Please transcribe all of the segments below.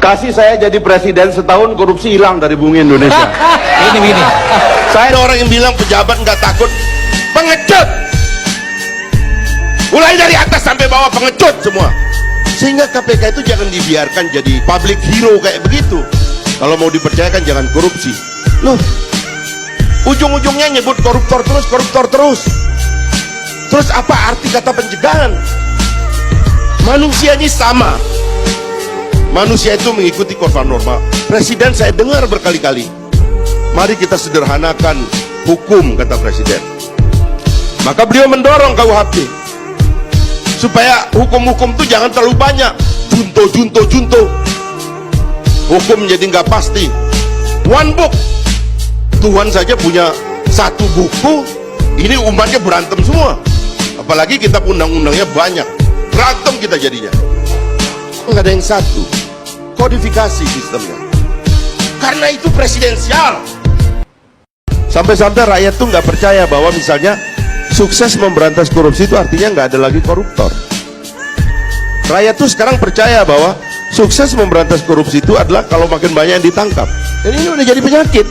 Kasih saya jadi presiden setahun, korupsi hilang dari bumi Indonesia. Ini. Saya ada orang yang bilang pejabat nggak takut, pengecut. Mulai dari atas sampai bawah pengecut semua. Sehingga KPK itu jangan dibiarkan jadi public hero kayak begitu. Kalau mau dipercayakan jangan korupsi. Loh, ujung-ujungnya nyebut koruptor terus. Terus apa arti kata pencegahan? Manusia ini sama. Manusia itu mengikuti korban norma. Presiden saya dengar berkali-kali, mari kita sederhanakan hukum, kata presiden. Maka beliau mendorong KUHP supaya hukum-hukum itu jangan terlalu banyak. Junto. Hukum jadi nggak pasti. One book. Tuhan saja punya satu buku, ini umatnya berantem semua. Apalagi kita undang-undangnya banyak, berantem kita jadinya. Nggak ada yang satu. Kodifikasi sistemnya. Karena itu presidensial. Sampai-sampai rakyat tuh nggak percaya bahwa misalnya sukses memberantas korupsi itu artinya nggak ada lagi koruptor. Rakyat tuh sekarang percaya bahwa sukses memberantas korupsi itu adalah kalau makin banyak yang ditangkap. Dan ini udah jadi penyakit.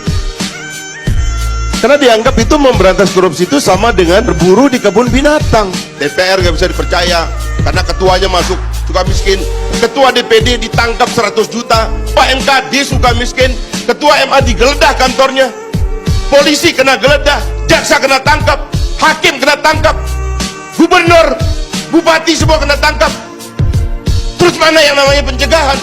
Karena dianggap itu memberantas korupsi itu sama dengan berburu di kebun binatang. DPR nggak bisa dipercaya karena ketuanya masuk Sukamiskin, ketua DPD ditangkap 100 juta, Pak MKD Sukamiskin, ketua MA digeledah kantornya, polisi kena geledah, jaksa kena tangkap, hakim kena tangkap, gubernur, bupati semua kena tangkap. Terus mana yang namanya pencegahan?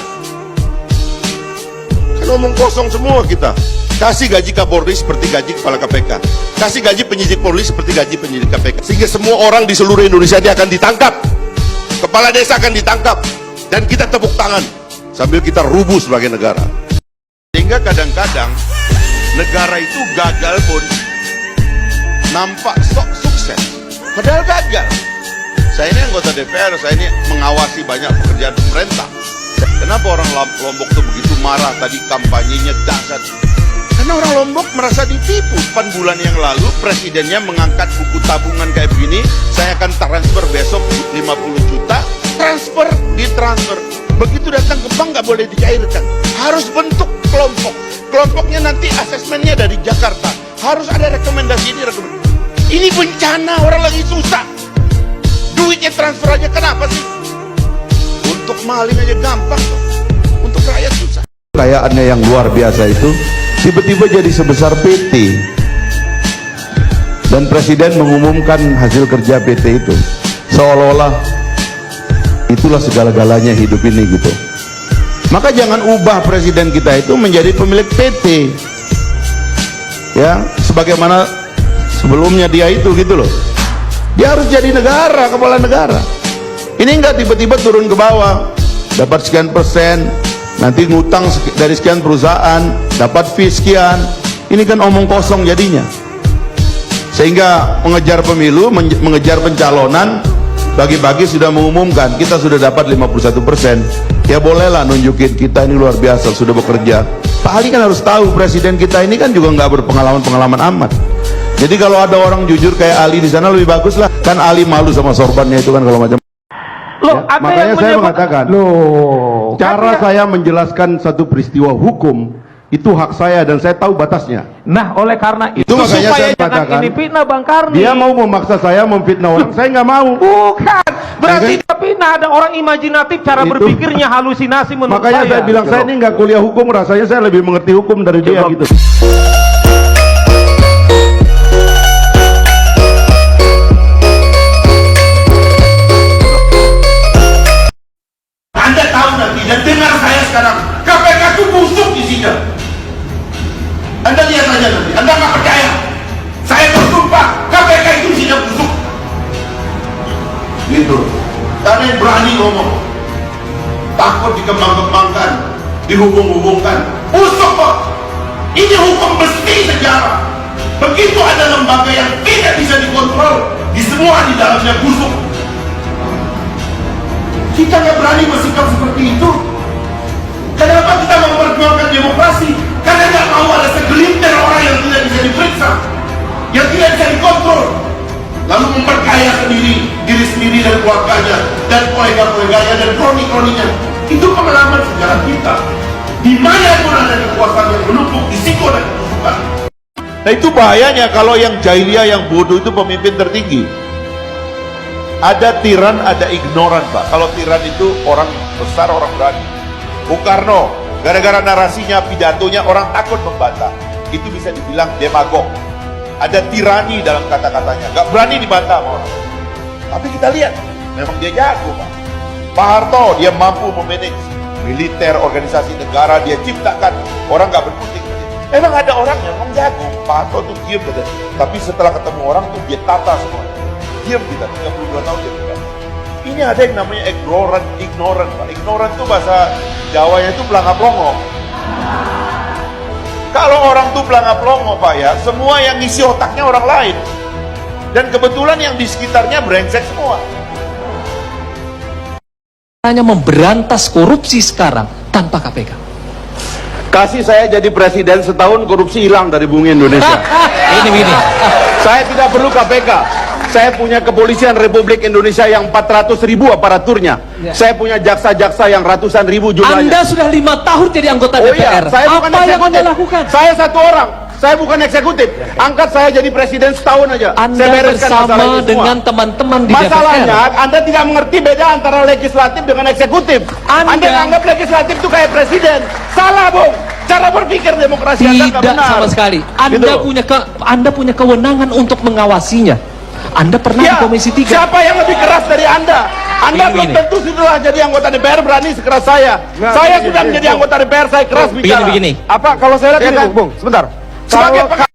Kan ngomong kosong semua kita. Kasih gaji Kapolri seperti gaji kepala KPK, kasih gaji penyidik Polri seperti gaji penyidik KPK, sehingga semua orang di seluruh Indonesia dia akan ditangkap. Kepala desa akan ditangkap dan kita tepuk tangan sambil kita rubuh sebagai negara. Sehingga kadang-kadang negara itu gagal pun nampak sok sukses, padahal gagal. Saya ini anggota DPR, saya ini mengawasi banyak pekerjaan pemerintah. Kenapa orang Lombok tuh begitu marah tadi, kampanyenya dahsyat? Karena orang Lombok merasa ditipu. 8 bulan yang lalu presidennya mengangkat buku tabungan kayak begini, saya akan transfer besok 50 juta, ditransfer. Begitu datang ke bank nggak boleh dicairkan, harus bentuk kelompok. Kelompoknya nanti asesmennya dari Jakarta, harus ada rekomendasi ini, rekomendasi. Ini bencana, orang lagi susah, duitnya transfer aja. Kenapa sih? Untuk maling aja gampang kok, untuk rakyat susah. Kekayaannya yang luar biasa itu tiba-tiba jadi sebesar PT, dan presiden mengumumkan hasil kerja PT itu seolah-olah itulah segala-galanya hidup ini gitu. Maka jangan ubah presiden kita itu menjadi pemilik PT, ya, sebagaimana sebelumnya dia itu gitu loh. Dia harus jadi negara, kepala negara. Ini enggak tiba-tiba turun ke bawah, dapat sekian persen, nanti ngutang dari sekian perusahaan, dapat fee sekian. Ini kan omong kosong jadinya. Sehingga mengejar pemilu, mengejar pencalonan, bagi-bagi sudah mengumumkan kita sudah dapat 51%. Ya bolehlah nunjukin kita ini luar biasa sudah bekerja. Pak Ali kan harus tahu presiden kita ini kan juga nggak berpengalaman amat. Jadi kalau ada orang jujur kayak Ali di sana lebih bagus lah. Kan Ali malu sama sorbannya itu kan kalau macam. Loh, Ya, makanya saya mengatakan, cara saya menjelaskan satu peristiwa hukum itu hak saya dan saya tahu batasnya. Nah, oleh karena itu makanya supaya saya jangan katakan, ini fitnah Bang Karni. Dia mau memaksa saya memfitnah orang, saya nggak mau. Bukan, berarti Saya dia fitnah. Ada orang imajinatif, cara Itu. berpikirnya halusinasi menurut Makanya saya bilang saya ini nggak kuliah hukum, rasanya saya lebih mengerti hukum dari dia gitu. Anda tahu nanti dan dengar saya sekarang, KPK itu busuk di sidang. Anda lihat aja nanti, Anda nggak percaya. Saya bersumpah, KPK itu sidang busuk. Gitu. Karena yang berani ngomong, takut dikembang-kembangkan, dihubung-hubungkan. Busuk kok. Ini hukum besi sejarah. Begitu ada lembaga yang tidak bisa dikontrol, di semua di dalamnya busuk. Kita nggak berani bersikap seperti itu. Kenapa kita memperjuangkan demokrasi? Karena nggak mau ada segelintir orang yang tidak bisa diperiksa, yang tidak bisa dikontrol, lalu memperkaya diri sendiri dan keluarganya dan kolega-koleganya dan kroni-kroninya. Itu pengalaman sejarah kita. Nah itu bahayanya kalau yang jahiliyah, yang bodoh itu pemimpin tertinggi. Ada tiran, ada ignoran, Pak. Kalau tiran itu orang besar, orang berani. Bung Karno, gara-gara narasinya, pidatonya, orang takut membantah. Itu bisa dibilang demagog. Ada tirani dalam kata-katanya, nggak berani dibantah sama orang. Tapi kita lihat, memang dia jago, Pak. Pak Harto, dia mampu memanage militer, organisasi negara, dia ciptakan orang nggak berkutik. Emang ada orang yang memang jago. Pak Harto tuh diam, tapi setelah ketemu orang tuh dia tata semua. Diam kita, 32 tahun dia pegang. Ini ada yang namanya ignoran, Pak. Ignoran itu bahasa Jawanya itu pelangap longo. Kalau orang tuh pelangap longo, Pak ya, semua yang ngisi otaknya orang lain. Dan kebetulan yang di sekitarnya brengsek semua. Hanya memberantas korupsi sekarang tanpa KPK. Kasih saya jadi presiden setahun, korupsi hilang dari bumi Indonesia. Ini. Saya tidak perlu KPK. Saya punya kepolisian Republik Indonesia yang 400.000 aparaturnya. Ya. Saya punya jaksa-jaksa yang ratusan ribu jumlahnya. Anda sudah 5 tahun jadi anggota DPR. saya bukan Apa yang eksekutif. Anda lakukan? Saya satu orang. Saya bukan eksekutif. Angkat saya jadi presiden setahun aja. Anda saya bereskan masalah bersama ini semua. dengan teman-teman di Masalahnya, DPR. Anda tidak mengerti beda antara legislatif dengan eksekutif. Anda anggap legislatif itu kayak presiden. Salah, Bung. Cara berpikir demokrasi Anda nggak Tidak benar. sama sekali. Anda Gitu. Anda punya kewenangan untuk mengawasinya. Anda pernah di Komisi 3. Siapa yang lebih keras dari Anda? Anda belum Begini. tentu setelah jadi anggota DPR berani sekeras saya. Saya sudah menjadi anggota DPR, saya keras bicara. Begini. Apa kalau saya lihat Ya ini, kan? Bung, sebentar. Sebagai Kalau-